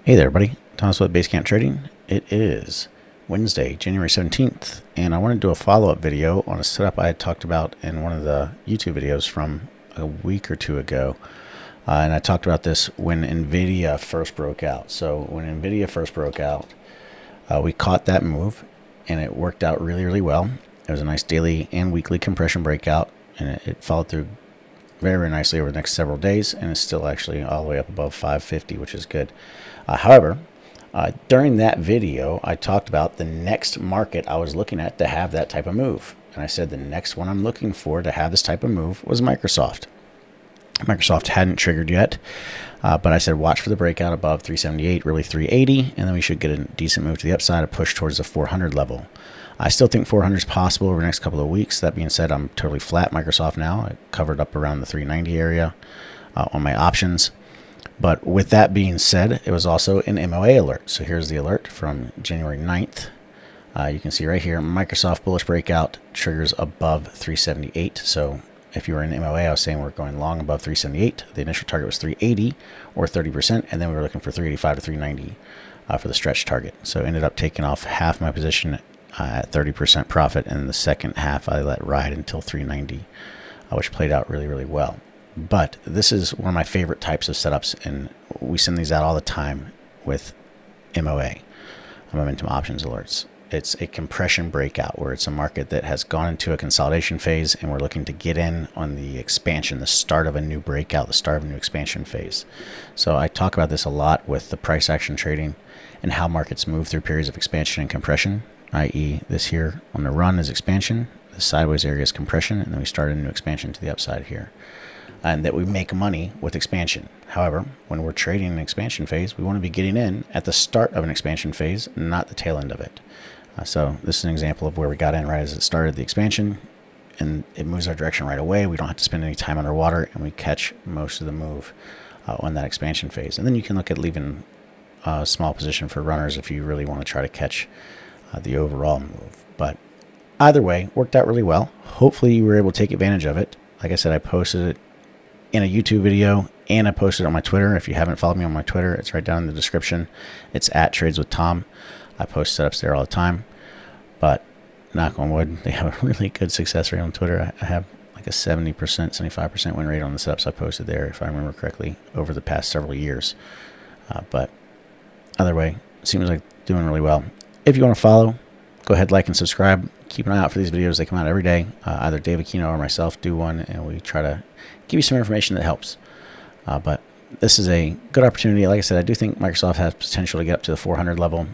Hey there, everybody. Thomas with Basecamp Trading. It is Wednesday, January 17th, and I want to do a follow-up video on a setup I had talked about in one of the YouTube videos from a week or two ago. And I talked about this when NVIDIA first broke out. So when NVIDIA first broke out, we caught that move, and it worked out really, really well. It was a nice daily and weekly compression breakout, and it followed through very, very nicely over the next several days, and it's still actually all the way up above 550, which is good. However, during that video, I talked about the next market I was looking at to have that type of move. And I said the next one I'm looking for to have this type of move was Microsoft. Microsoft hadn't triggered yet, but I said watch for the breakout above 378, really 380, and then we should get a decent move to the upside, a push towards the 400 level. I still think 400 is possible over the next couple of weeks. That being said, I'm totally flat Microsoft now. I covered up around the 390 area on my options. But with that being said, it was also an MOA alert. So here's the alert from January 9th. You can see right here, Microsoft bullish breakout triggers above 378. So if you were in MOA, I was saying we're going long above 378. The initial target was 380 or 30%, and then we were looking for 385 to 390 for the stretch target. So ended up taking off half my position at 30% profit, and the second half I let ride until 390, which played out really, really well. But this is one of my favorite types of setups, and we send these out all the time with MOA, Momentum Options Alerts. It's a compression breakout where it's a market that has gone into a consolidation phase, and we're looking to get in on the expansion, the start of a new breakout, the start of a new expansion phase. So I talk about this a lot with the price action trading and how markets move through periods of expansion and compression, i.e. this here on the run is expansion, the sideways area is compression, and then we start a new expansion to the upside here. And that we make money with expansion. However, when we're trading an expansion phase, we want to be getting in at the start of an expansion phase, not the tail end of it. So this is an example of where we got in right as it started the expansion, and it moves our direction right away. We don't have to spend any time underwater, and we catch most of the move on that expansion phase. And then you can look at leaving a small position for runners if you really want to try to catch the overall move. But either way, worked out really well. Hopefully you were able to take advantage of it. Like I said, I posted it in a YouTube video, and I posted it on my Twitter. If you haven't followed me on my Twitter, it's right down in the description. It's at Trades with Tom. I post setups there all the time, but knock on wood, they have a really good success rate on Twitter. I have like a 70%, 75% win rate on the setups I posted there, if I remember correctly, over the past several years. But either way, it seems like doing really well. If you want to follow, go ahead, like and subscribe. Keep an eye out for these videos. They come out every day. Either David Kino or myself do one, and we try to give you some information that helps. But this is a good opportunity. Like I said, I do think Microsoft has potential to get up to the 400 level.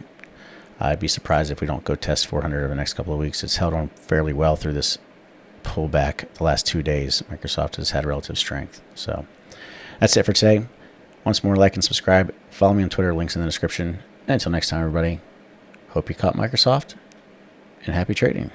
I'd be surprised if we don't go test 400 over the next couple of weeks. It's held on fairly well through this pullback the last 2 days. Microsoft has had relative strength. So that's it for today. Once more, like and subscribe. Follow me on Twitter. Links in the description. And until next time, everybody, hope you caught Microsoft, and happy trading.